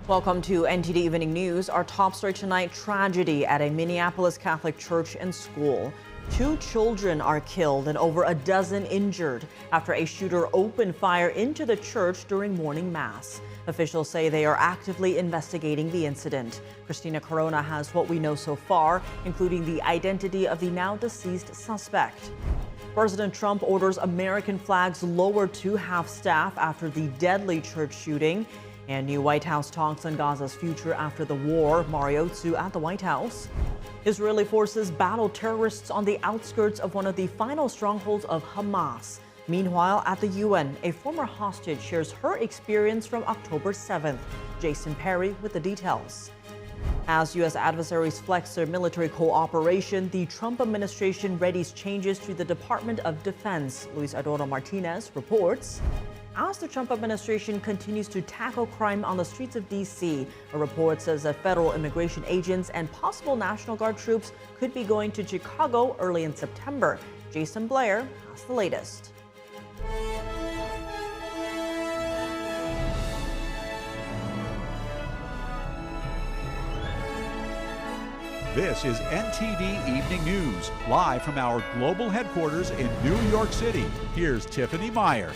Welcome to NTD Evening News. Our top story tonight, tragedy at a Minneapolis Catholic church and school. 2 children are killed and over a dozen injured after a shooter opened fire into the church during morning mass. Officials say they are actively investigating the incident. Christina Corona has what we know so far, including the identity of the now deceased suspect. President Trump orders American flags lowered to half-staff after the deadly church shooting. And new White House talks on Gaza's future after the war. Mario Tsu at the White House. Israeli forces battle terrorists on the outskirts of one of the final strongholds of Hamas. Meanwhile, at the UN, a former hostage shares her experience from October 7th. Jason Perry with the details. As U.S. adversaries flex their military cooperation, the Trump administration readies changes to the Department of Defense. Luis Eduardo Martinez reports. As the Trump administration continues to tackle crime on the streets of D.C., a report says that federal immigration agents and possible National Guard troops could be going to Chicago early in September. Jason Blair has the latest. This is NTD Evening News, live from our global headquarters in New York City. Here's Tiffany Meyer.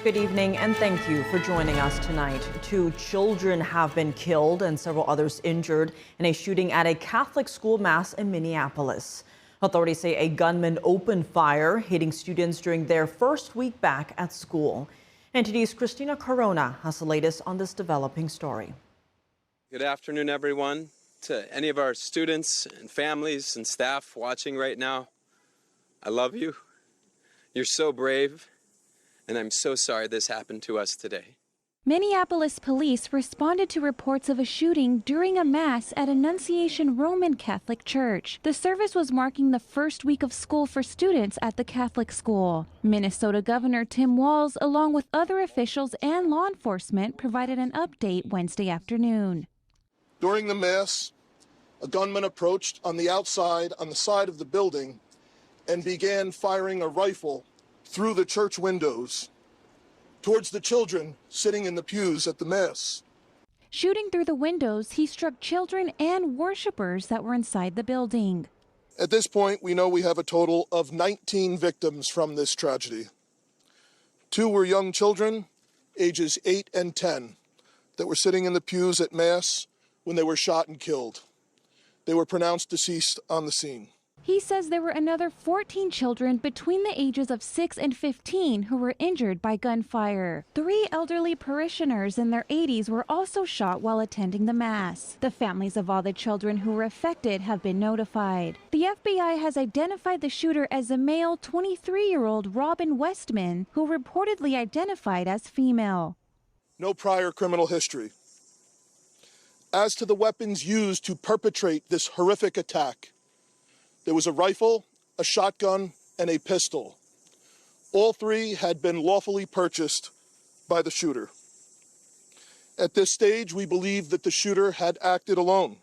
Good evening and thank you for joining us tonight. 2 children have been killed and several others injured in a shooting at a Catholic school mass in Minneapolis. Authorities say a gunman opened fire, hitting students during their first week back at school. NTD's Christina Corona has the latest on this developing story. Good afternoon, everyone. To any of our students and families and staff watching right now, I love you. You're so brave. And I'm so sorry this happened to us today. Minneapolis police responded to reports of a shooting during a mass at Annunciation Roman Catholic Church. The service was marking the first week of school for students at the Catholic school. Minnesota Governor Tim Walz, along with other officials and law enforcement, provided an update Wednesday afternoon. During the mass, a gunman approached on the outside on the side of the building and began firing a rifle through the church windows towards the children sitting in the pews at the mass. Shooting through the windows, he struck children and worshipers that were inside the building. At this point, we know we have a total of 19 victims from this tragedy. 2 were young children, ages 8 and 10, that were sitting in the pews at mass when they were shot and killed. They were pronounced deceased on the scene. He says there were another 14 children between the ages of 6 and 15 who were injured by gunfire. 3 elderly parishioners in their 80s were also shot while attending the mass. The families of all the children who were affected have been notified. The FBI has identified the shooter as a male 23-year-old Robin Westman, who reportedly identified as female. No prior criminal history. As to the weapons used to perpetrate this horrific attack, there was a rifle, a shotgun, and a pistol. All 3 had been lawfully purchased by the shooter. At this stage, we believe that the shooter had acted alone.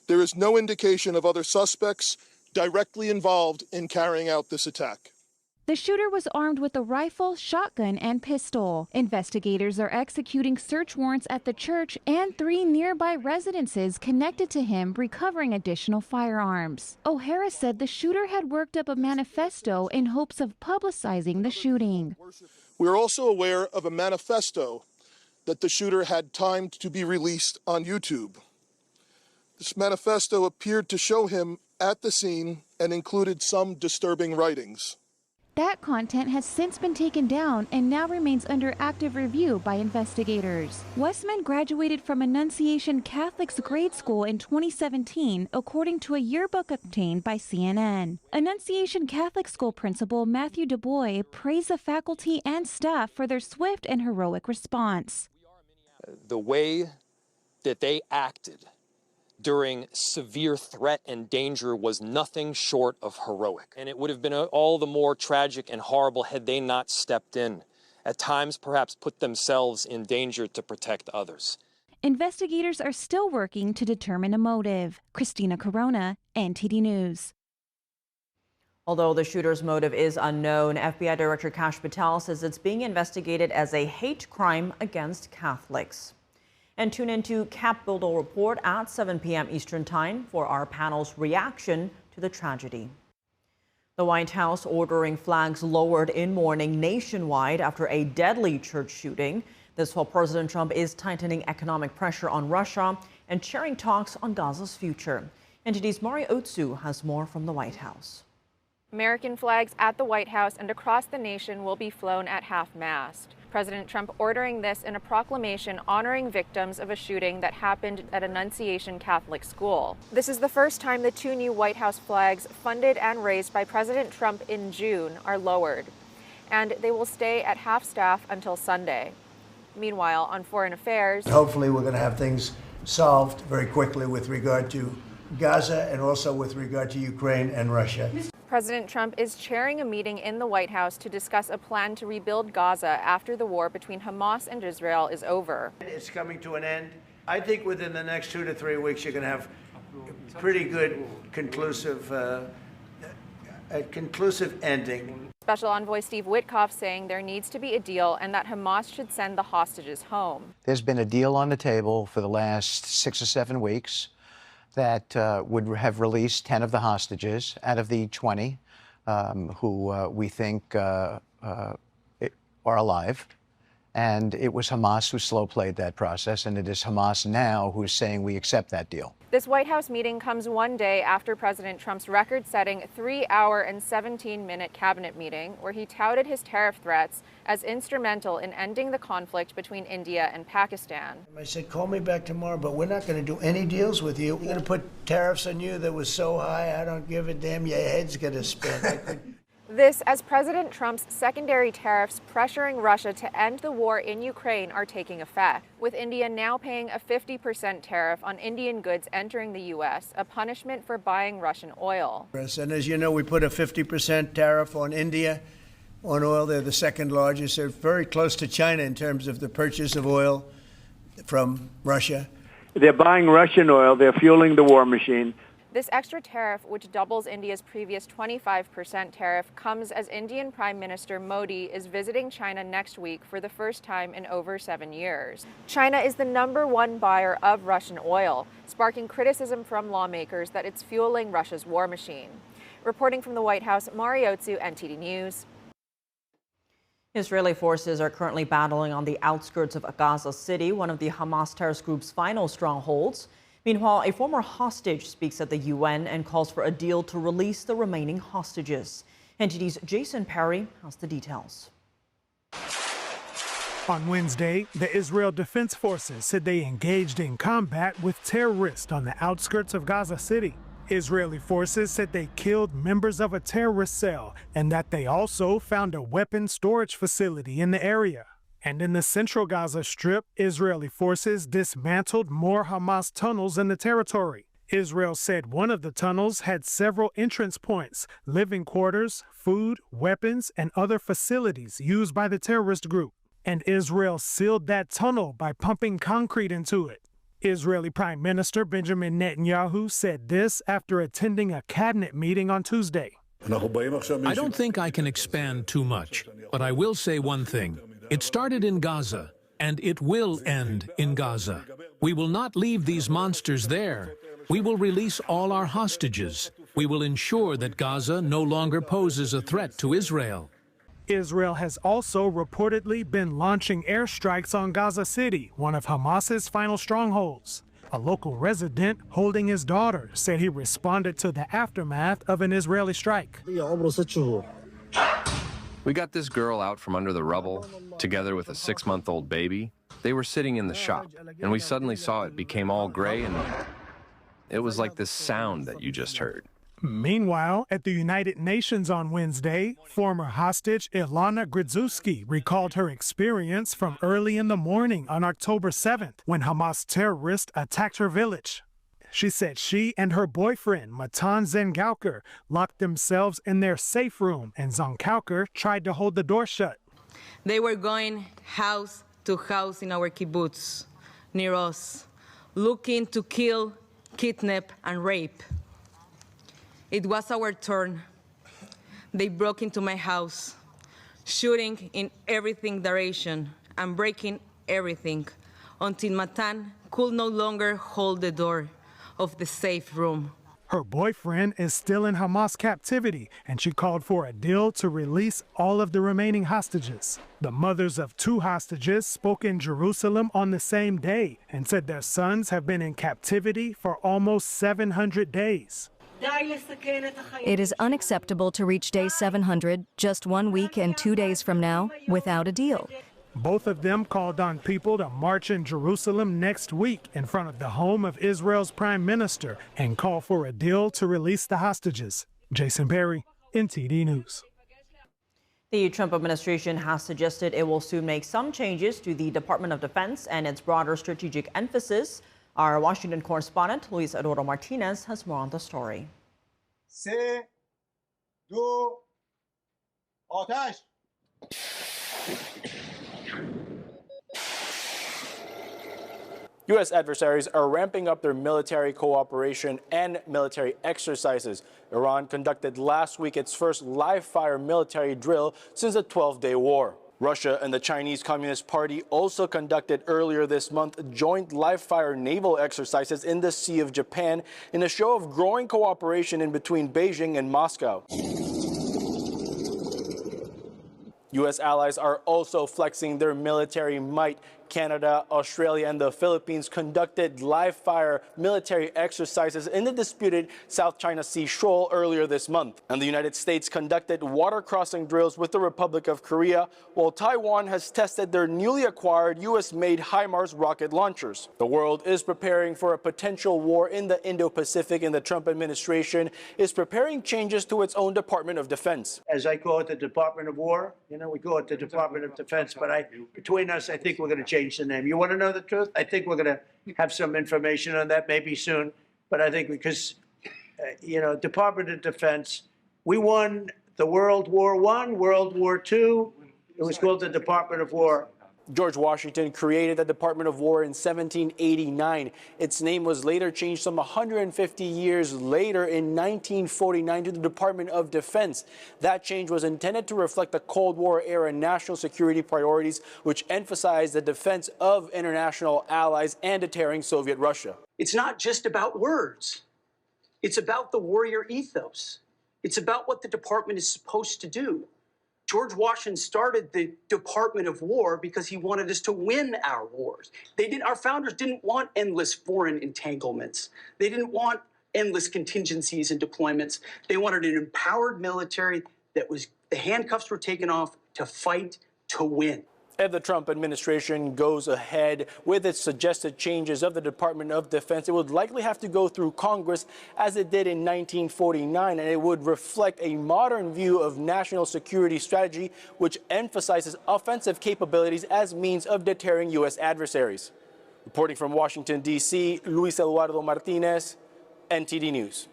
There is no indication of other suspects directly involved in carrying out this attack. The shooter was armed with a rifle, shotgun, and pistol. Investigators are executing search warrants at the church and 3 nearby residences connected to him, recovering additional firearms. O'Hara said the shooter had worked up a manifesto in hopes of publicizing the shooting. We're also aware of a manifesto that the shooter had timed to be released on YouTube. This manifesto appeared to show him at the scene and included some disturbing writings. That content has since been taken down and now remains under active review by investigators. Westman graduated from Annunciation Catholic's grade school in 2017, according to a yearbook obtained by CNN. Annunciation Catholic School principal Matthew DuBois praised the faculty and staff for their swift and heroic response. The way that they acted during severe threat and danger was nothing short of heroic. And it would have been all the more tragic and horrible had they not stepped in, at times perhaps put themselves in danger to protect others. Investigators are still working to determine a motive. Christina Corona, NTD News. Although the shooter's motive is unknown, FBI Director Kash Patel says it's being investigated as a hate crime against Catholics. And tune into Capitol Report at 7 p.m. Eastern Time for our panel's reaction to the tragedy. The White House ordering flags lowered in mourning nationwide after a deadly church shooting. This while President Trump is tightening economic pressure on Russia and chairing talks on Gaza's future. NTD's Mari Otsu has more from the White House. American flags at the White House and across the nation will be flown at half-mast. President Trump ordering this in a proclamation honoring victims of a shooting that happened at Annunciation Catholic School. This is the first time the two new White House flags, funded and raised by President Trump in June, are lowered, and they will stay at half-staff until Sunday. Meanwhile, on foreign affairs, hopefully we're going to have things solved very quickly with regard to Gaza and also with regard to Ukraine and Russia. President Trump is chairing a meeting in the White House to discuss a plan to rebuild Gaza after the war between Hamas and Israel is over. It's coming to an end. I think within the next 2 to 3 weeks you're going to have pretty good conclusive ending. Special Envoy Steve Witkoff saying there needs to be a deal and that Hamas should send the hostages home. There's been a deal on the table for the last 6 or 7 weeks that would have released 10 of the hostages out of the 20 who we think are alive. And it was Hamas who slow-played that process, and it is Hamas now who is saying we accept that deal. This White House meeting comes one day after President Trump's record-setting 3-hour and 17-minute cabinet meeting, where he touted his tariff threats as instrumental in ending the conflict between India and Pakistan. I said, call me back tomorrow, but we're not going to do any deals with you. We're going to put tariffs on you that was so high, I don't give a damn, your head's going to spin. This as President Trump's secondary tariffs pressuring Russia to end the war in Ukraine are taking effect, with India now paying a 50% tariff on Indian goods entering the U.S., a punishment for buying Russian oil. And as you know, we put a 50% tariff on India on oil. They're the second largest. They're very close to China in terms of the purchase of oil from Russia. They're buying Russian oil. They're fueling the war machine. This extra tariff, which doubles India's previous 25% tariff, comes as Indian Prime Minister Modi is visiting China next week for the first time in over 7 years. China is the #1 buyer of Russian oil, sparking criticism from lawmakers that it's fueling Russia's war machine. Reporting from the White House, Mari Otsu, NTD News. Israeli forces are currently battling on the outskirts of Gaza City, one of the Hamas terrorist group's final strongholds. Meanwhile, a former hostage speaks at the UN and calls for a deal to release the remaining hostages. NTD's Jason Perry has the details. On Wednesday, the Israel Defense Forces said they engaged in combat with terrorists on the outskirts of Gaza City. Israeli forces said they killed members of a terrorist cell and that they also found a weapons storage facility in the area. And in the central Gaza Strip, Israeli forces dismantled more Hamas tunnels in the territory. Israel said one of the tunnels had several entrance points, living quarters, food, weapons, and other facilities used by the terrorist group. And Israel sealed that tunnel by pumping concrete into it. Israeli Prime Minister Benjamin Netanyahu said this after attending a cabinet meeting on Tuesday. I don't think I can expand too much, but I will say one thing. It started in Gaza, and it will end in Gaza. We will not leave these monsters there. We will release all our hostages. We will ensure that Gaza no longer poses a threat to Israel. Israel has also reportedly been launching airstrikes on Gaza City, one of Hamas's final strongholds. A local resident holding his daughter said he responded to the aftermath of an Israeli strike. We got this girl out from under the rubble, together with a 6-month-old baby. They were sitting in the shop, and we suddenly saw it became all gray, and it was like this sound that you just heard. Meanwhile, at the United Nations on Wednesday, former hostage Ilana Grzycki recalled her experience from early in the morning on October 7th when Hamas terrorists attacked her village. She said she and her boyfriend, Matan Zengauker, locked themselves in their safe room, and Zengauker tried to hold the door shut. They were going house to house in our kibbutz, near us, looking to kill, kidnap, and rape. It was our turn. They broke into my house, shooting in everything direction and breaking everything, until Matan could no longer hold the door of the safe room. Her boyfriend is still in Hamas captivity, and she called for a deal to release all of the remaining hostages. The mothers of 2 hostages spoke in Jerusalem on the same day and said their sons have been in captivity for almost 700 days. It is unacceptable to reach day 700 just 1 week and 2 days from now without a deal. Both of them called on people to march in Jerusalem next week in front of the home of Israel's prime minister and call for a deal to release the hostages. Jason Perry, NTD News. The Trump administration has suggested it will soon make some changes to the Department of Defense and its broader strategic emphasis. Our Washington correspondent, Luis Eduardo Martinez, has more on the story. U.S. adversaries are ramping up their military cooperation and military exercises. Iran conducted last week its first live-fire military drill since the 12-day war. Russia and the Chinese Communist Party also conducted earlier this month joint live-fire naval exercises in the Sea of Japan in a show of growing cooperation in between Beijing and Moscow. U.S. allies are also flexing their military might. Canada, Australia, and the Philippines conducted live-fire military exercises in the disputed South China Sea shoal earlier this month. And the United States conducted water-crossing drills with the Republic of Korea, while Taiwan has tested their newly acquired U.S.-made HIMARS rocket launchers. The world is preparing for a potential war in the Indo-Pacific, and the Trump administration is preparing changes to its own Department of Defense. As I call it, the Department of War. You know, we call it the Department of Defense, but between us, I think we're going to change the name. You want to know the truth? I think we're going to have some information on that maybe soon. But I think because, Department of Defense, we won the World War I, World War II. It was called the Department of War. George Washington created the Department of War in 1789. Its name was later changed some 150 years later in 1949 to the Department of Defense. That change was intended to reflect the Cold War era national security priorities, which emphasized the defense of international allies and deterring Soviet Russia. It's not just about words. It's about the warrior ethos. It's about what the department is supposed to do. George Washington started the Department of War because he wanted us to win our wars. Our founders didn't want endless foreign entanglements. They didn't want endless contingencies and deployments. They wanted an empowered military that the handcuffs were taken off to fight to win. If the Trump administration goes ahead with its suggested changes of the Department of Defense, it would likely have to go through Congress as it did in 1949, and it would reflect a modern view of national security strategy, which emphasizes offensive capabilities as means of deterring U.S. adversaries. Reporting from Washington, D.C., Luis Eduardo Martinez, NTD News.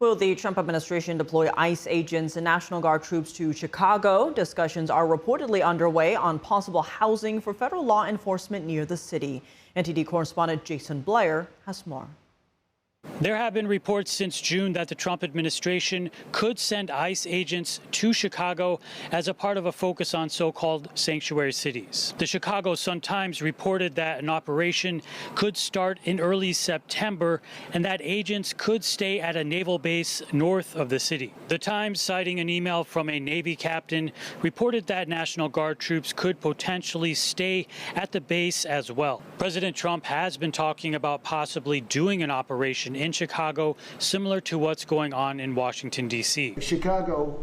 Will the Trump administration deploy ICE agents and National Guard troops to Chicago? Discussions are reportedly underway on possible housing for federal law enforcement near the city. NTD correspondent Jason Blair has more. There have been reports since June that the Trump administration could send ICE agents to Chicago as a part of a focus on so-called sanctuary cities. The Chicago Sun-Times reported that an operation could start in early September and that agents could stay at a naval base north of the city. The Times, citing an email from a Navy captain, reported that National Guard troops could potentially stay at the base as well. President Trump has been talking about possibly doing an operation in Chicago, similar to what's going on in Washington, D.C. Chicago,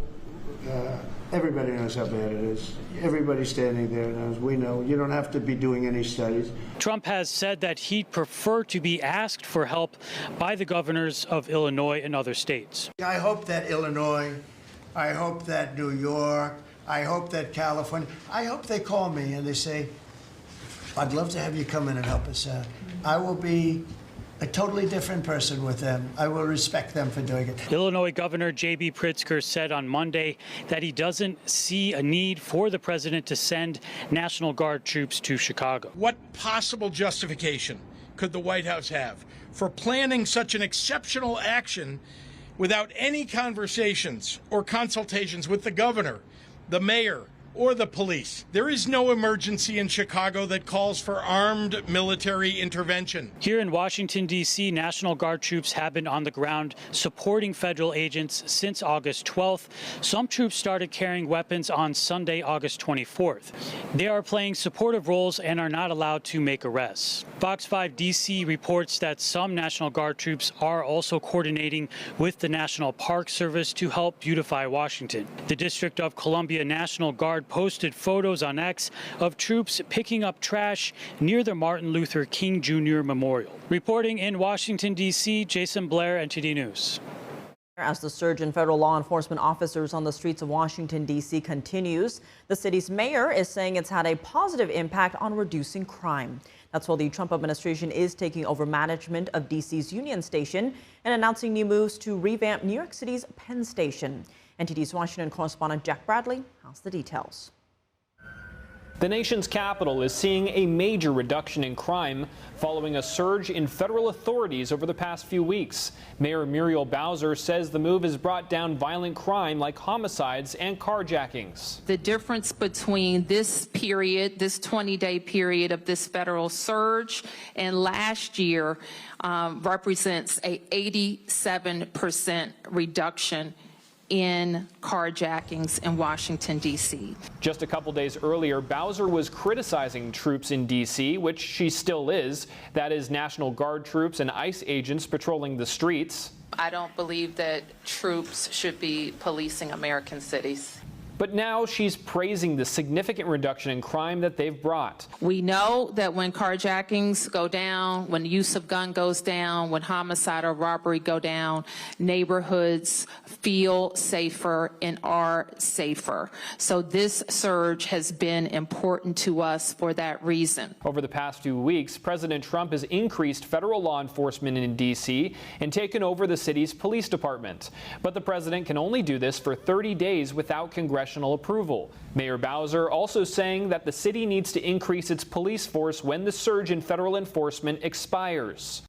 everybody knows how bad it is. Everybody standing there knows. We know. You don't have to be doing any studies. Trump has said that he'd prefer to be asked for help by the governors of Illinois and other states. I hope that Illinois, I hope that New York, I hope that California, I hope they call me and they say, I'd love to have you come in and help us out. I will be a totally different person with them. I will respect them for doing it. Illinois Governor J.B. Pritzker said on Monday that he doesn't see a need for the president to send National Guard troops to Chicago. What possible justification could the White House have for planning such an exceptional action without any conversations or consultations with the governor, the mayor, or the police. There is no emergency in Chicago that calls for armed military intervention. Here in Washington, D.C., National Guard troops have been on the ground supporting federal agents since August 12th. Some troops started carrying weapons on Sunday, August 24th. They are playing supportive roles and are not allowed to make arrests. Fox 5 D.C. reports that some National Guard troops are also coordinating with the National Park Service to help beautify Washington. The District of Columbia National Guard posted photos on X of troops picking up trash near the Martin Luther King Jr. Memorial. Reporting in Washington, D.C., Jason Blair, NTD News. As the surge in federal law enforcement officers on the streets of Washington, D.C. continues, the city's mayor is saying it's had a positive impact on reducing crime. That's while the Trump administration is taking over management of D.C.'s Union Station and announcing new moves to revamp New York City's Penn Station. NTD's Washington correspondent Jack Bradley has the details. The nation's capital is seeing a major reduction in crime following a surge in federal authorities over the past few weeks. Mayor Muriel Bowser says the move has brought down violent crime like homicides and carjackings. The difference between this period, this 20-day period of this federal surge and last year represents a 87% reduction in carjackings in Washington, D.C. Just a couple days earlier, Bowser was criticizing troops in D.C., which she still is. That is National Guard troops and ICE agents patrolling the streets. I don't believe that troops should be policing American cities. But now she's praising the significant reduction in crime that they've brought. We know that when carjackings go down, when the use of gun goes down, when homicide or robbery go down, neighborhoods feel safer and are safer. So this surge has been important to us for that reason. Over the past few weeks, President Trump has increased federal law enforcement in D.C. and taken over the city's police department. But the president can only do this for 30 days without congressional approval. Mayor Bowser also saying that the city needs to increase its police force when the surge in federal enforcement expires.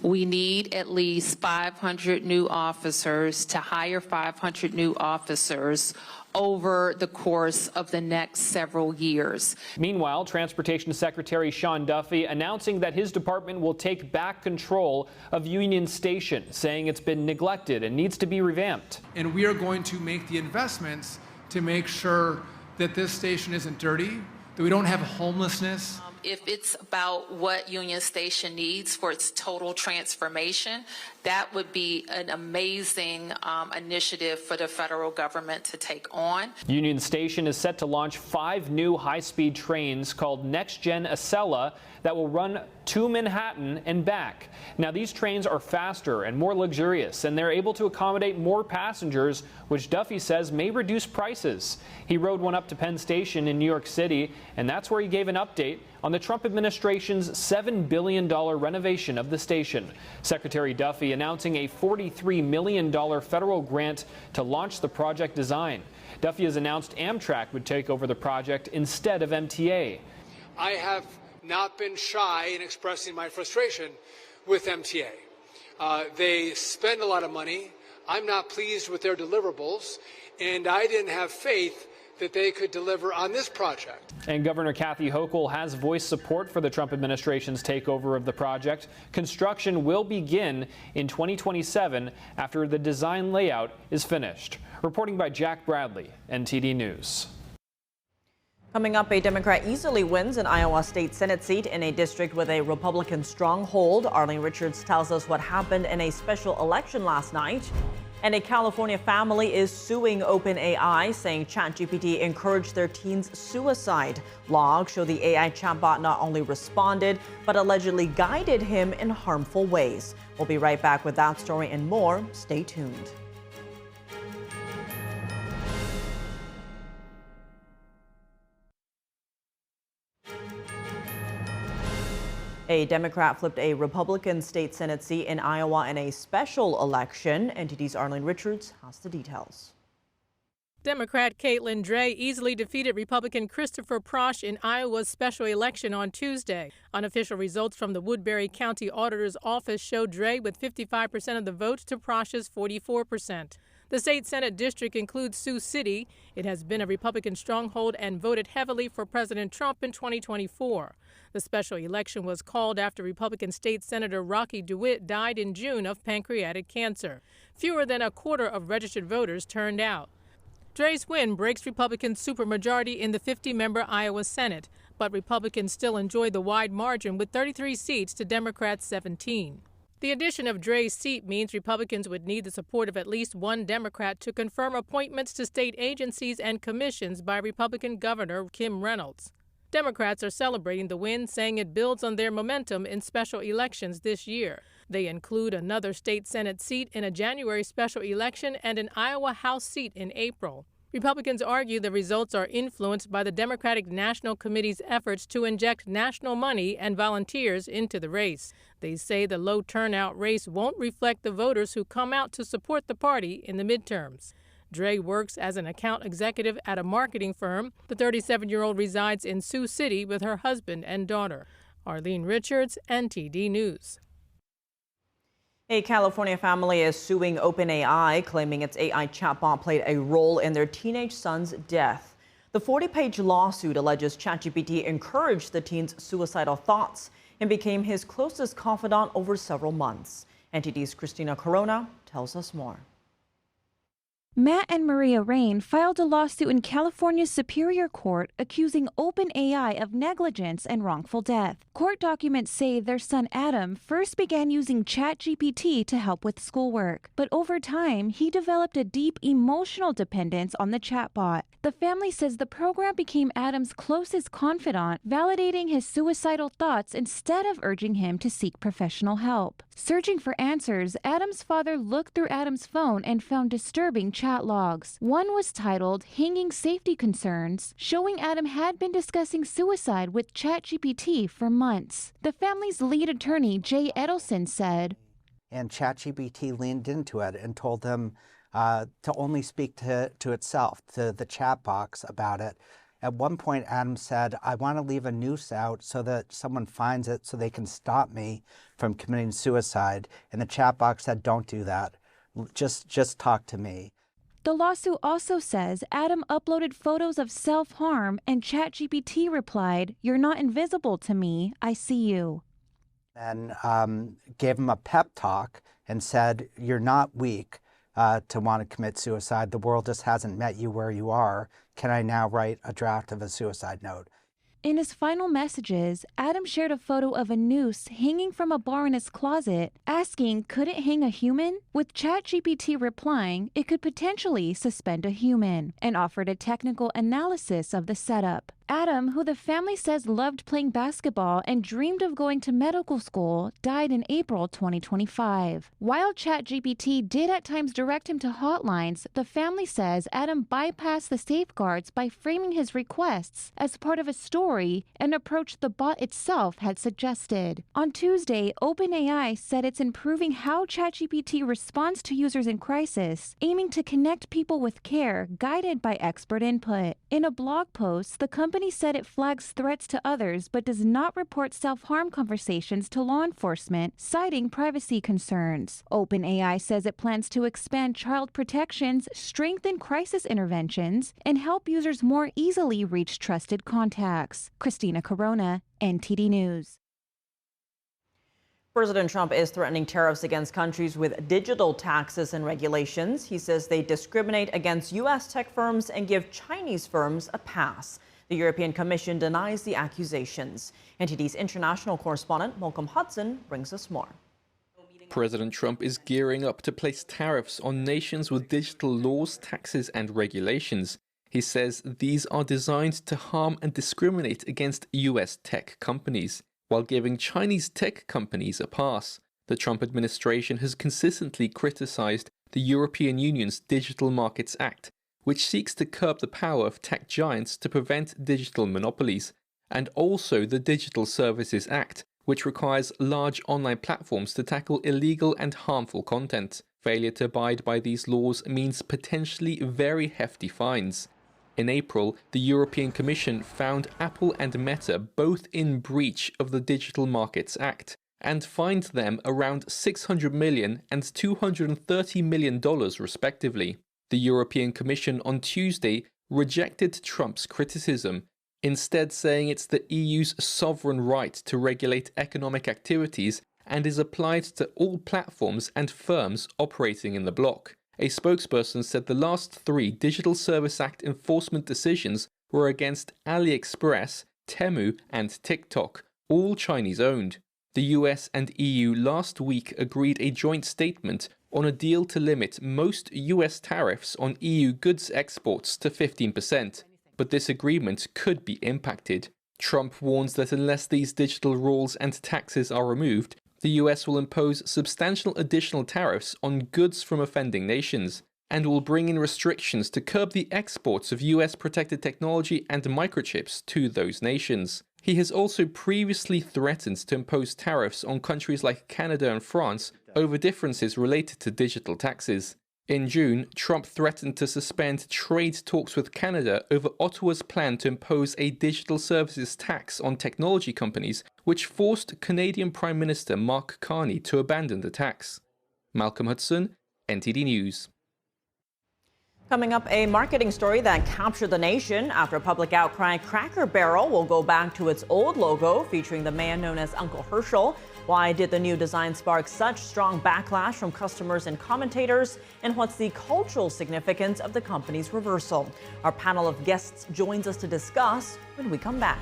We need at least 500 new officers, to hire 500 new officers over the course of the next several years. Meanwhile, Transportation Secretary Sean Duffy announcing that his department will take back control of Union Station, saying it's been neglected and needs to be revamped. And we are going to make the investments to make sure that this station isn't dirty, that we don't have homelessness. If it's about what Union Station needs for its total transformation, that would be an amazing initiative for the federal government to take on. Union Station is set to launch 5 new high-speed trains called Next Gen Acela that will run to Manhattan and back. Now, these trains are faster and more luxurious, and they're able to accommodate more passengers, which Duffy says may reduce prices. He rode one up to Penn Station in New York City, and that's where he gave an update on the Trump administration's $7 billion renovation of the station. Secretary Duffy announcing a $43 million federal grant to launch the project design. Duffy has announced Amtrak would take over the project instead of MTA. I have not been shy in expressing my frustration with MTA. They spend a lot of money. I'm not pleased with their deliverables, and I didn't have faith that they could deliver on this project. And Governor Kathy Hochul has voiced support for the Trump administration's takeover of the project. Construction will begin in 2027 after the design layout is finished. Reporting by Jack Bradley, NTD News. Coming up, a Democrat easily wins an Iowa State Senate seat in a district with a Republican stronghold. Arlene Richards tells us what happened in a special election last night. And a California family is suing OpenAI, saying ChatGPT encouraged their teen's suicide. Logs show the AI chatbot not only responded, but allegedly guided him in harmful ways. We'll be right back with that story and more. Stay tuned. A Democrat flipped a Republican state Senate seat in Iowa in a special election. NTD's Arlene Richards has the details. Democrat Caitlin Dray easily defeated Republican Christopher Prosch in Iowa's special election on Tuesday. Unofficial results from the Woodbury County Auditor's Office showed Dray with 55% of the vote to Prosch's 44%. The state Senate district includes Sioux City. It has been a Republican stronghold and voted heavily for President Trump in 2024. The special election was called after Republican State Senator Rocky DeWitt died in June of pancreatic cancer. Fewer than a quarter of registered voters turned out. Dre's win breaks Republicans' supermajority in the 50-member Iowa Senate, but Republicans still enjoy the wide margin with 33 seats to Democrats' 17. The addition of Dre's seat means Republicans would need the support of at least one Democrat to confirm appointments to state agencies and commissions by Republican Governor Kim Reynolds. Democrats are celebrating the win, saying it builds on their momentum in special elections this year. They include another state Senate seat in a January special election and an Iowa House seat in April. Republicans argue the results are influenced by the Democratic National Committee's efforts to inject national money and volunteers into the race. They say the low turnout race won't reflect the voters who come out to support the party in the midterms. Dre works as an account executive at a marketing firm. The 37-year-old resides in Sioux City with her husband and daughter. Arlene Richards, NTD News. A California family is suing OpenAI, claiming its AI chatbot played a role in their teenage son's death. The 40-page lawsuit alleges ChatGPT encouraged the teen's suicidal thoughts and became his closest confidant over several months. NTD's Christina Corona tells us more. Matt and Maria Rain filed a lawsuit in California's Superior Court accusing OpenAI of negligence and wrongful death. Court documents say their son Adam first began using ChatGPT to help with schoolwork, but over time he developed a deep emotional dependence on the chatbot. The family says the program became Adam's closest confidant, validating his suicidal thoughts instead of urging him to seek professional help. Searching for answers, Adam's father looked through Adam's phone and found disturbing chat logs. One was titled Hanging Safety Concerns, showing Adam had been discussing suicide with ChatGPT for months. The family's lead attorney, Jay Edelson, said, and ChatGPT leaned into it and told them to only speak to itself, to the chat box about it. At one point, Adam said, I want to leave a noose out so that someone finds it so they can stop me from committing suicide. And the chat box said, don't do that. Just talk to me. The lawsuit also says Adam uploaded photos of self-harm and ChatGPT replied, "You're not invisible to me. I see you." And gave him a pep talk and said, you're not weak to want to commit suicide. The world just hasn't met you where you are. Can I now write a draft of a suicide note? In his final messages, Adam shared a photo of a noose hanging from a bar in his closet, asking, could it hang a human? With ChatGPT replying, it could potentially suspend a human, and offered a technical analysis of the setup. Adam, who the family says loved playing basketball and dreamed of going to medical school, died in April 2025. While ChatGPT did at times direct him to hotlines, the family says Adam bypassed the safeguards by framing his requests as part of a story, an approach the bot itself had suggested. On Tuesday, OpenAI said it's improving how ChatGPT responds to users in crisis, aiming to connect people with care guided by expert input. In a blog post, the company said it flags threats to others but does not report self-harm conversations to law enforcement, citing privacy concerns. OpenAI says it plans to expand child protections, strengthen crisis interventions, and help users more easily reach trusted contacts. Christina Corona, NTD News. President Trump is threatening tariffs against countries with digital taxes and regulations. He says they discriminate against U.S. tech firms and give Chinese firms a pass. The European Commission denies the accusations. NTD's international correspondent Malcolm Hudson brings us more. President Trump is gearing up to place tariffs on nations with digital laws, taxes and regulations. He says these are designed to harm and discriminate against U.S. tech companies, while giving Chinese tech companies a pass. The Trump administration has consistently criticized the European Union's Digital Markets Act, which seeks to curb the power of tech giants to prevent digital monopolies, and also the Digital Services Act, which requires large online platforms to tackle illegal and harmful content. Failure to abide by these laws means potentially very hefty fines. In April, the European Commission found Apple and Meta both in breach of the Digital Markets Act and fined them around $600 million and $230 million respectively. The European Commission on Tuesday rejected Trump's criticism, instead saying it's the EU's sovereign right to regulate economic activities and is applied to all platforms and firms operating in the bloc. A spokesperson said the last 3 Digital Service Act enforcement decisions were against AliExpress, Temu, and TikTok, all Chinese-owned. The US and EU last week agreed a joint statement on a deal to limit most US tariffs on EU goods exports to 15%, but this agreement could be impacted. Trump warns that unless these digital rules and taxes are removed, the US will impose substantial additional tariffs on goods from offending nations, and will bring in restrictions to curb the exports of US protected technology and microchips to those nations. He has also previously threatened to impose tariffs on countries like Canada and France over differences related to digital taxes. In June, Trump threatened to suspend trade talks with Canada over Ottawa's plan to impose a digital services tax on technology companies, which forced Canadian Prime Minister Mark Carney to abandon the tax. Malcolm Hudson, NTD News. Coming up, a marketing story that captured the nation after public outcry. Cracker Barrel will go back to its old logo, featuring the man known as Uncle Herschel. Why did the new design spark such strong backlash from customers and commentators? And what's the cultural significance of the company's reversal? Our panel of guests joins us to discuss when we come back.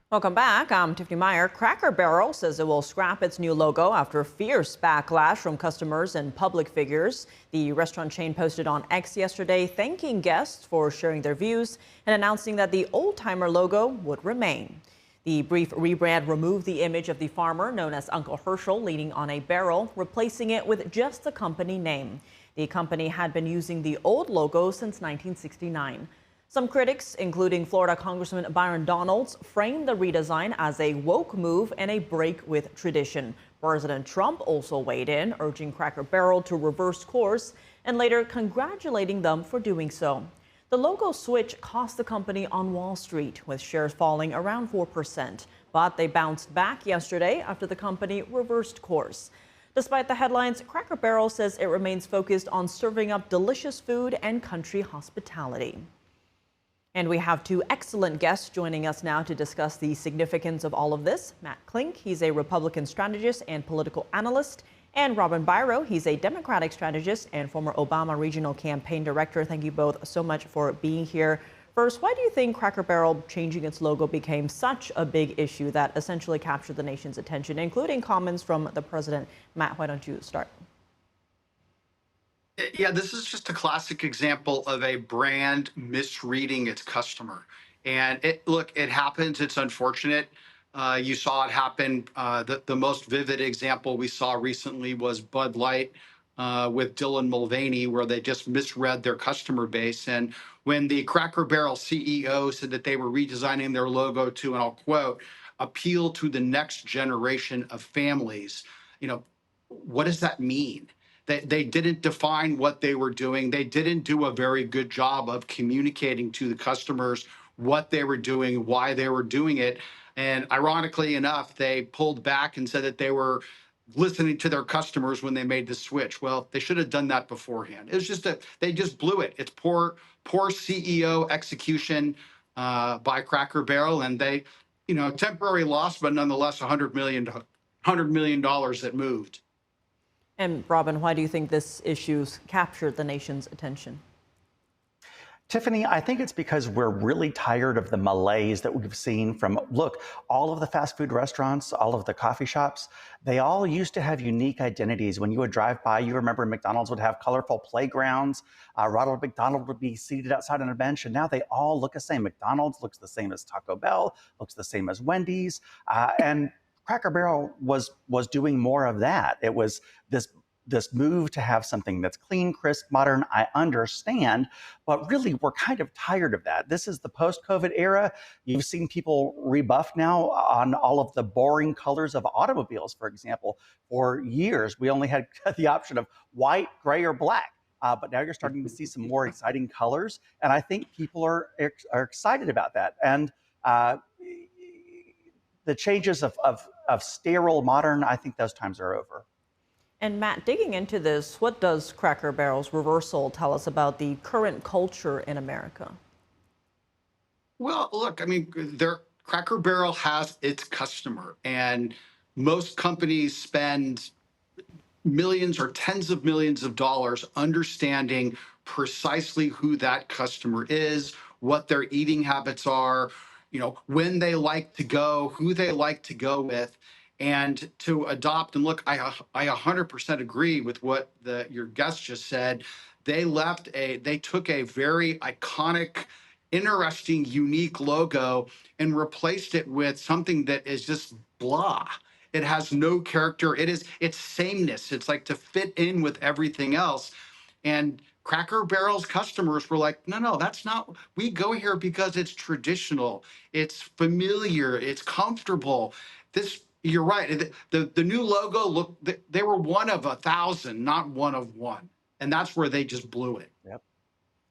Welcome back. I'm Tiffany Meyer. Cracker Barrel says it will scrap its new logo after fierce backlash from customers and public figures. The restaurant chain posted on X yesterday thanking guests for sharing their views and announcing that the old-timer logo would remain. The brief rebrand removed the image of the farmer known as Uncle Herschel leaning on a barrel, replacing it with just the company name. The company had been using the old logo since 1969. Some critics, including Florida Congressman Byron Donalds, framed the redesign as a woke move and a break with tradition. President Trump also weighed in, urging Cracker Barrel to reverse course and later congratulating them for doing so. The logo switch cost the company on Wall Street, with shares falling around 4%, but they bounced back yesterday after the company reversed course. Despite the headlines, Cracker Barrel says it remains focused on serving up delicious food and country hospitality. And we have 2 excellent guests joining us now to discuss the significance of all of this. Matt Klink, he's a Republican strategist and political analyst, and Robin Byro, he's a Democratic strategist and former Obama regional campaign director. Thank you both so much for being here. First, why do you think Cracker Barrel changing its logo became such a big issue that essentially captured the nation's attention, including comments from the president? Matt, why don't you start? Yeah, this is just a classic example of a brand misreading its customer. And look, it happens. It's unfortunate. You saw it happen. The most vivid example we saw recently was Bud Light with Dylan Mulvaney, where they just misread their customer base. And when the Cracker Barrel CEO said that they were redesigning their logo to, and I'll quote, appeal to the next generation of families, what does that mean? They didn't define what they were doing. They didn't do a very good job of communicating to the customers what they were doing, why they were doing it. And ironically enough, they pulled back and said that they were listening to their customers when they made the switch. Well, they should have done that beforehand. It was just that they just blew it. It's poor CEO execution by Cracker Barrel, and they, temporary loss, but nonetheless, $100 million that moved. And Robin, why do you think this issue's captured the nation's attention? Tiffany, I think it's because we're really tired of the malaise that we've seen from, look, all of the fast food restaurants, all of the coffee shops, they all used to have unique identities. When you would drive by, you remember McDonald's would have colorful playgrounds. Ronald McDonald would be seated outside on a bench, and now they all look the same. McDonald's looks the same as Taco Bell, looks the same as Wendy's, and Cracker Barrel was doing more of that. It was this move to have something that's clean, crisp, modern. I understand, but really we're kind of tired of that. This is the post-COVID era. You've seen people rebuff now on all of the boring colors of automobiles, for example. For years, we only had the option of white, gray, or black. but now you're starting to see some more exciting colors, and I think people are excited about that. And the changes of sterile, modern, I think those times are over. And Matt, digging into this, what does Cracker Barrel's reversal tell us about the current culture in America? Well, look, I mean, Cracker Barrel has its customer, and most companies spend millions or tens of millions of dollars understanding precisely who that customer is, what their eating habits are, when they like to go, who they like to go with, and to adopt. And look, I 100% agree with what your guest just said. They took a very iconic, interesting, unique logo and replaced it with something that is just blah. It has no character. It's sameness. It's like to fit in with everything else. And Cracker Barrel's customers were like, no, that's not. We go here because it's traditional, it's familiar, it's comfortable. You're right. The new logo, look, they were one of 1,000, not one of one. And that's where they just blew it. Yep.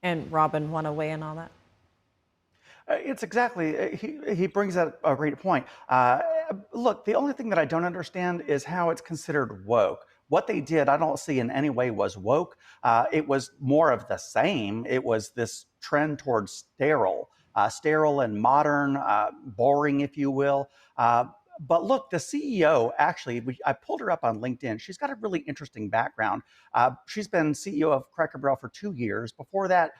And Robin, want to weigh in on that? It's exactly, he brings up a great point. Look, the only thing that I don't understand is how it's considered woke. What they did, I don't see in any way was woke. It was more of the same. It was this trend towards sterile and modern, boring, if you will. But look, the CEO, actually, I pulled her up on LinkedIn. She's got a really interesting background. She's been CEO of Cracker Barrel for 2 years. Before that,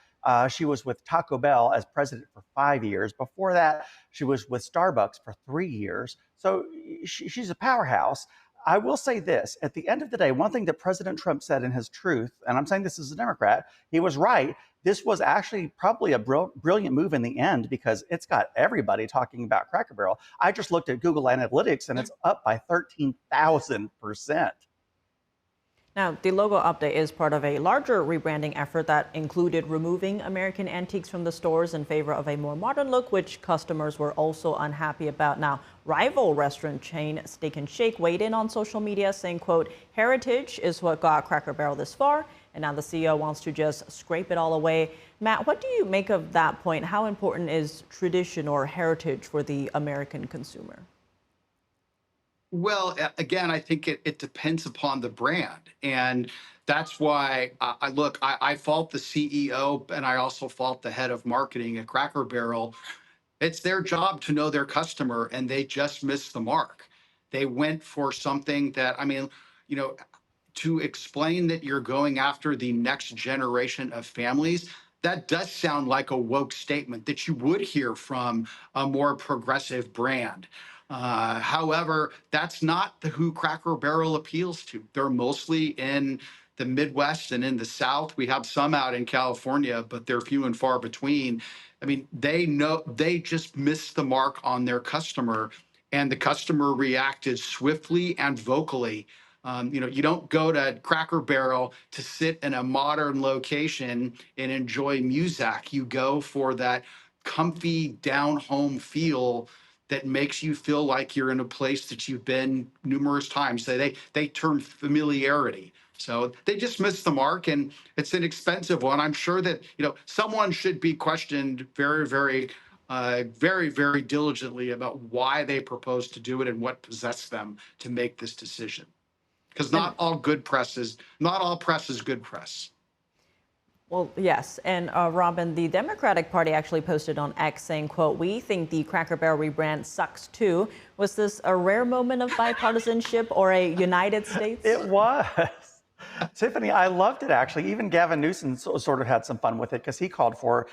she was with Taco Bell as president for 5 years. Before that, she was with Starbucks for 3 years. So she's a powerhouse. I will say this, at the end of the day, one thing that President Trump said in his truth, and I'm saying this as a Democrat, he was right. This was actually probably a brilliant move in the end because it's got everybody talking about Cracker Barrel. I just looked at Google Analytics and it's up by 13,000%. Now, the logo update is part of a larger rebranding effort that included removing American antiques from the stores in favor of a more modern look, which customers were also unhappy about. Now, rival restaurant chain Steak and Shake weighed in on social media saying, quote, heritage is what got Cracker Barrel this far, and now the CEO wants to just scrape it all away. Matt, what do you make of that point? How important is tradition or heritage for the American consumer? Well, again, I think it depends upon the brand. And that's why I fault the CEO and I also fault the head of marketing at Cracker Barrel. It's their job to know their customer and they just missed the mark. They went for something that, to explain that you're going after the next generation of families, that does sound like a woke statement that you would hear from a more progressive brand. However, that's not who Cracker Barrel appeals to. They're mostly in the Midwest and in the South. We have some out in California, but they're few and far between. I mean, they just missed the mark on their customer, and the customer reacted swiftly and vocally. You don't go to Cracker Barrel to sit in a modern location and enjoy music. You go for that comfy down home feel that makes you feel like you're in a place that you've been numerous times. They term familiarity. So they just missed the mark, and it's an expensive one. I'm sure that someone should be questioned very, very, very, very diligently about why they proposed to do it and what possessed them to make this decision. Because not all press is good press. Well, yes. And Robin, the Democratic Party actually posted on X saying, quote, we think the Cracker Barrel rebrand sucks too. Was this a rare moment of bipartisanship or a United States? It was. Tiffany, I loved it, actually. Even Gavin Newsom sort of had some fun with it because he called for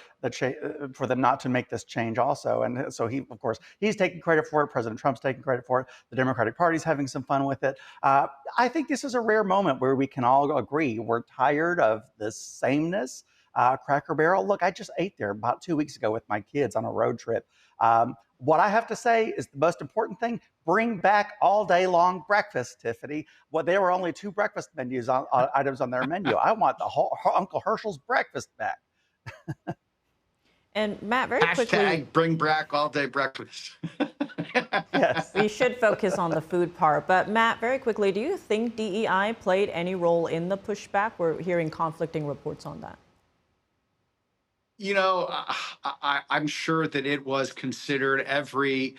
for them not to make this change also. And so he, of course, he's taking credit for it. President Trump's taking credit for it. The Democratic Party's having some fun with it. I think this is a rare moment where we can all agree we're tired of this sameness. Cracker Barrel, look, I just ate there about 2 weeks ago with my kids on a road trip. What I have to say is the most important thing, bring back all day long breakfast, Tiffany. Well, there were only 2 breakfast items on their menu. I want the whole Uncle Herschel's breakfast back. And Matt, very quickly, Hashtag bring back all day breakfast. Yes. we should focus on the food part. But Matt, very quickly, do you think DEI played any role in the pushback? We're hearing conflicting reports on that. You know, I'm sure that it was considered. Every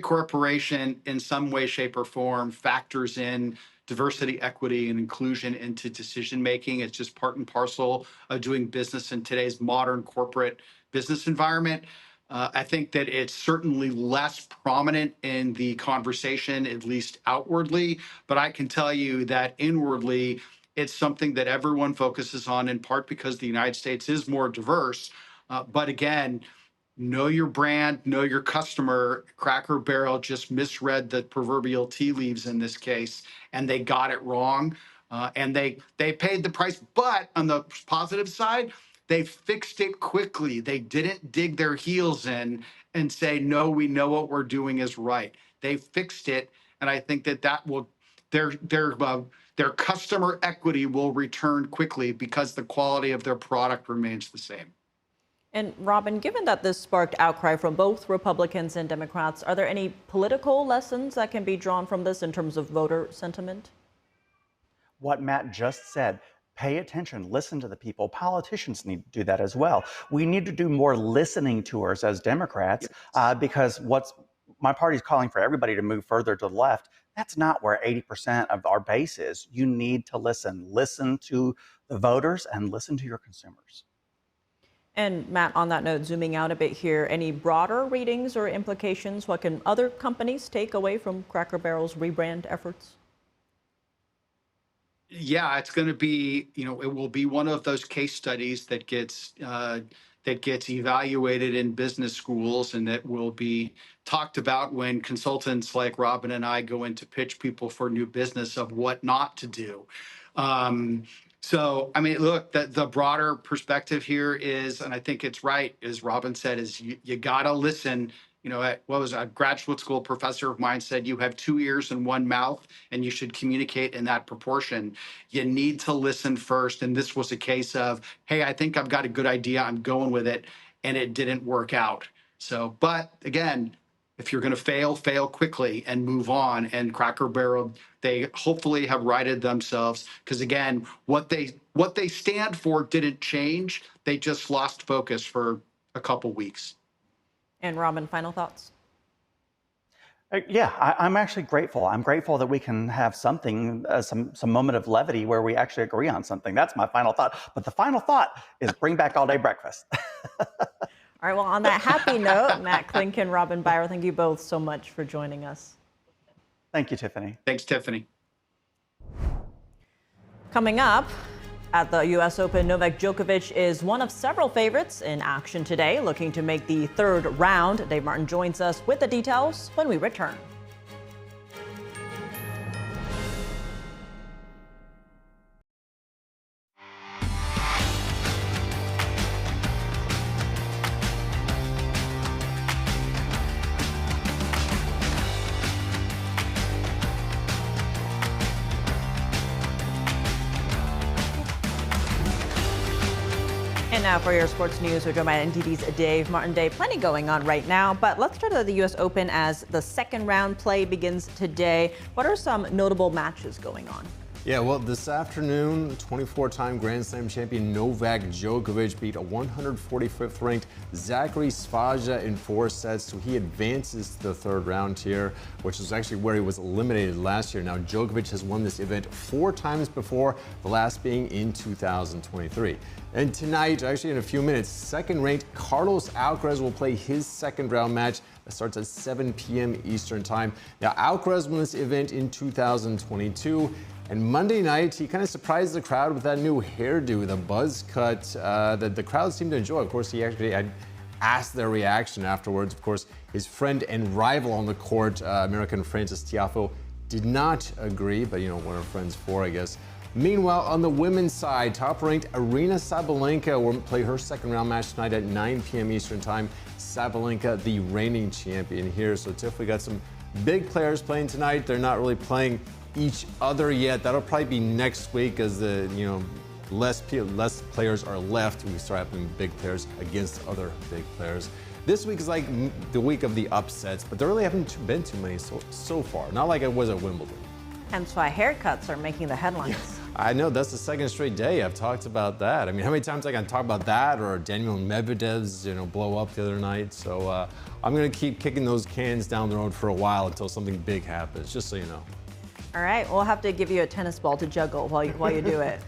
corporation in some way, shape, or form factors in diversity, equity, and inclusion into decision making. It's just part and parcel of doing business in today's modern corporate business environment. I think that it's certainly less prominent in the conversation, at least outwardly, but I can tell you that inwardly, it's something that everyone focuses on, in part because the United States is more diverse. But again, know your brand, know your customer. Cracker Barrel just misread the proverbial tea leaves in this case, and they got it wrong. And they paid the price. But on the positive side, they fixed it quickly. They didn't dig their heels in and say, no, we know what we're doing is right. They fixed it. And I think that will, their customer equity will return quickly because the quality of their product remains the same. And Robin, given that this sparked outcry from both Republicans and Democrats, are there any political lessons that can be drawn from this in terms of voter sentiment? What Matt just said, pay attention, listen to the people. Politicians need to do that as well. We need to do more listening tours as Democrats, because my party's calling for everybody to move further to the left. That's not where 80% of our base is. You need to listen. Listen to the voters and listen to your consumers. And Matt, on that note, zooming out a bit here, any broader readings or implications? What can other companies take away from Cracker Barrel's rebrand efforts? Yeah, it's going to be, it will be one of those case studies that gets evaluated in business schools, and that will be talked about when consultants like Robin and I go in to pitch people for new business of what not to do. So, I mean, look, the broader perspective here is, and I think it's right, as Robin said, is you got to listen. What was a graduate school professor of mine said, you have 2 ears and 1 mouth, and you should communicate in that proportion. You need to listen first. And this was a case of, hey, I think I've got a good idea. I'm going with it. And it didn't work out. So, but again, if you're going to fail quickly and move on. And Cracker Barrel, they hopefully have righted themselves, because again, what they stand for didn't change. They just lost focus for a couple weeks. And Robin, final thoughts? Yeah, I'm actually grateful. I'm grateful that we can have something, some moment of levity where we actually agree on something. That's my final thought. But the final thought is bring back all day breakfast. All right, well, on that happy note, Matt Klinken, Robin Byer, thank you both so much for joining us. Thank you, Tiffany. Thanks, Tiffany. Coming up, at the U.S. Open, Novak Djokovic is one of several favorites in action today, looking to make the third round. Dave Martin joins us with the details when we return. And now for your sports news, we're joined by NTD's Dave Martin. Dave, plenty going on right now, but let's start at the U.S. Open as the second round play begins today. What are some notable matches going on? Yeah, well, this afternoon, 24-time Grand Slam champion Novak Djokovic beat a 145th ranked Zachary Svaja in 4 sets, so he advances to the third round here, which is actually where he was eliminated last year. Now, Djokovic has won this event 4 times before, the last being in 2023. And tonight, actually in a few minutes, second-ranked Carlos Alcaraz will play his second round match. That starts at 7 p.m. Eastern time. Now, Alcaraz won this event in 2022. And Monday night, he kind of surprised the crowd with that new hairdo, the buzz cut that the crowd seemed to enjoy. Of course, he actually had asked their reaction afterwards. Of course, his friend and rival on the court, American Frances Tiafoe, did not agree, but what are friends for, I guess. Meanwhile, on the women's side, top-ranked Aryna Sabalenka will play her second-round match tonight at 9 p.m. Eastern time. Sabalenka, the reigning champion here. So, Tiff, we got some big players playing tonight. They're not really playing each other yet. That'll probably be next week as the less players are left. We start having big players against other big players. This week is like the week of the upsets, but there really haven't been too many so far. Not like it was at Wimbledon. Hence why haircuts are making the headlines. I know, that's the second straight day I've talked about that. I mean, how many times I can talk about that, or Daniel Medvedev's, blow up the other night. So I'm going to keep kicking those cans down the road for a while until something big happens, just so you know. All right, we'll have to give you a tennis ball to juggle while you do it.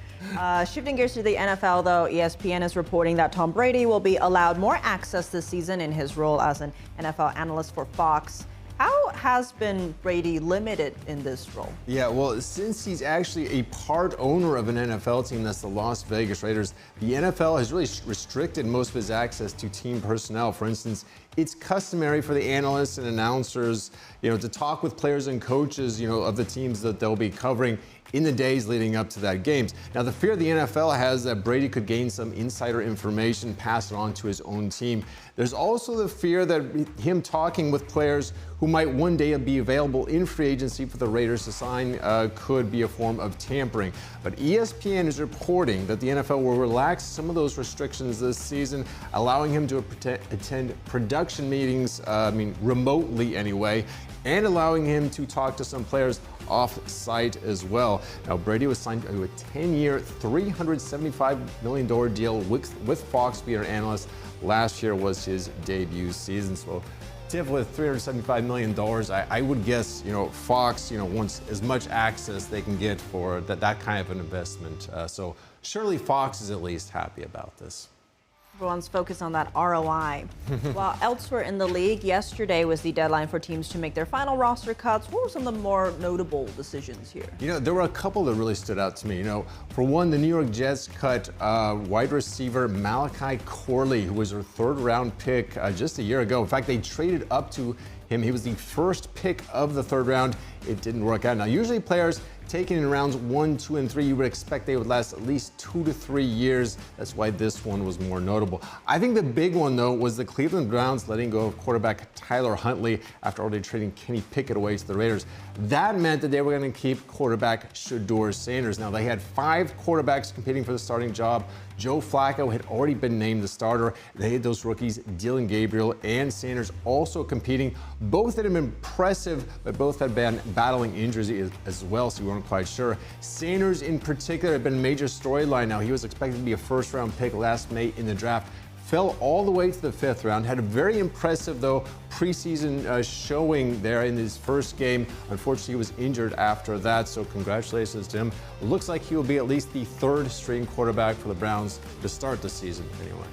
Shifting gears to the NFL, though, ESPN is reporting that Tom Brady will be allowed more access this season in his role as an NFL analyst for Fox. How has been Brady limited in this role? Yeah, well, since he's actually a part owner of an NFL team, that's the Las Vegas Raiders, the NFL has really restricted most of his access to team personnel. For instance, it's customary for the analysts and announcers, to talk with players and coaches, of the teams that they'll be covering in the days leading up to that games. Now, the fear the NFL has that Brady could gain some insider information, pass it on to his own team. There's also the fear that him talking with players who might one day be available in free agency for the Raiders to sign could be a form of tampering. But ESPN is reporting that the NFL will relax some of those restrictions this season, allowing him to attend production meetings, remotely anyway, and allowing him to talk to some players off-site as well. Now, Brady was signed to a 10-year, $375 million deal with Fox being an analyst. Last year was his debut season. So, Tiff, with $375 million, I would guess, Fox, wants as much access they can get for that kind of an investment. So surely Fox is at least happy about this. Everyone's focused on that ROI. While elsewhere in the league, yesterday was the deadline for teams to make their final roster cuts. What were some of the more notable decisions here? There were a couple that really stood out to me. For one, the New York Jets cut wide receiver Malachi Corley, who was their third-round pick just a year ago. In fact, they traded up to him. He was the first pick of the third round. It didn't work out. Now, usually players taken in rounds 1, 2, and 3, you would expect they would last at least 2 to 3 years. That's why this one was more notable. I think the big one, though, was the Cleveland Browns letting go of quarterback Tyler Huntley after already trading Kenny Pickett away to the Raiders. That meant that they were going to keep quarterback Shedeur Sanders. Now, they had 5 quarterbacks competing for the starting job. Joe Flacco had already been named the starter. They had those rookies, Dylan Gabriel and Sanders, also competing. Both had been impressive, but both had been battling injuries as well, so we weren't quite sure. Sanders, in particular, had been a major storyline. Now, he was expected to be a first-round pick last May in the draft. Fell all the way to the 5th round. Had a very impressive, though, preseason showing there in his first game. Unfortunately, he was injured after that, so congratulations to him. Looks like he will be at least the 3rd-string quarterback for the Browns to start the season anyway.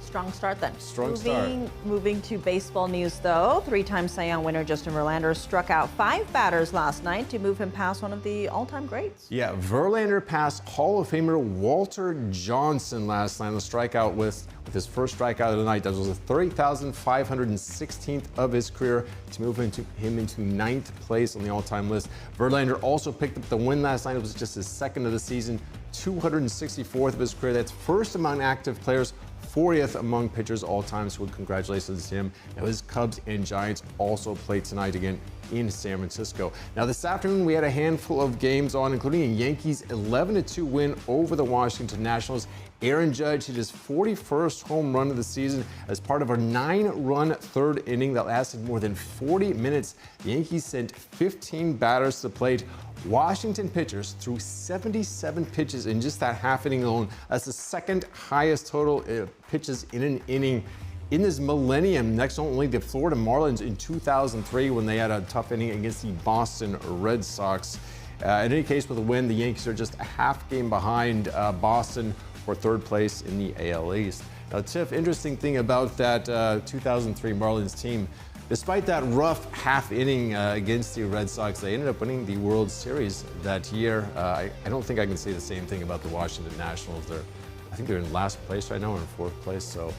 Strong start then. Strong start. Moving to baseball news, though. 3-time Cy Young winner Justin Verlander struck out 5 batters last night to move him past one of the all-time greats. Yeah, Verlander passed Hall of Famer Walter Johnson last night on the strikeout with his first strikeout of the night. That was the 30,516th of his career to move him into 9th place on the all-time list. Verlander also picked up the win last night. It was just his 2nd of the season, 264th of his career. That's first among active players, 40th among pitchers all time, so congratulations to him. Now, his Cubs and Giants also play tonight again in San Francisco. Now, this afternoon we had a handful of games on, including a Yankees 11-2 win over the Washington Nationals. Aaron Judge hit his 41st home run of the season as part of a 9-run 3rd inning that lasted more than 40 minutes. The Yankees sent 15 batters to the plate. Washington pitchers threw 77 pitches in just that half inning alone. That's the 2nd highest total pitches in an inning in this millennium, next only the Florida Marlins in 2003 when they had a tough inning against the Boston Red Sox. In any case, with a win, the Yankees are just a half game behind Boston for 3rd place in the AL East. Now, Tiff, interesting thing about that 2003 Marlins team, despite that rough half inning against the Red Sox, they ended up winning the World Series that year. I don't think I can say the same thing about the Washington Nationals. I think they're in last place right now, or in 4th place. So,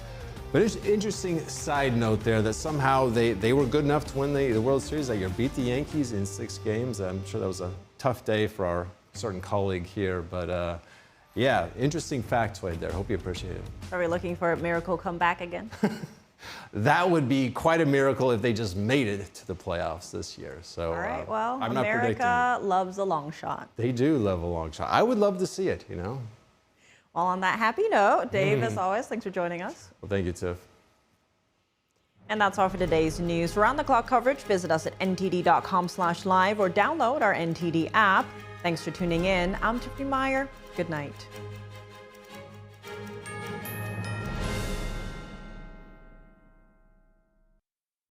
but it's an interesting side note there that somehow they were good enough to win the World Series that year, beat the Yankees in 6 games. I'm sure that was a tough day for our certain colleague here, but yeah, interesting factoid there. Hope you appreciate it. Are we looking for a miracle comeback again? That would be quite a miracle if they just made it to the playoffs this year. So, all right, well, I'm not predicting America loves a long shot. They do love a long shot. I would love to see it, you know. Well, on that happy note, Dave, as always, thanks for joining us. Well, thank you, Tiff. And that's all for today's news. For round-the-clock coverage, visit us at ntd.com/live or download our NTD app. Thanks for tuning in. I'm Tiffany Meyer. Good night.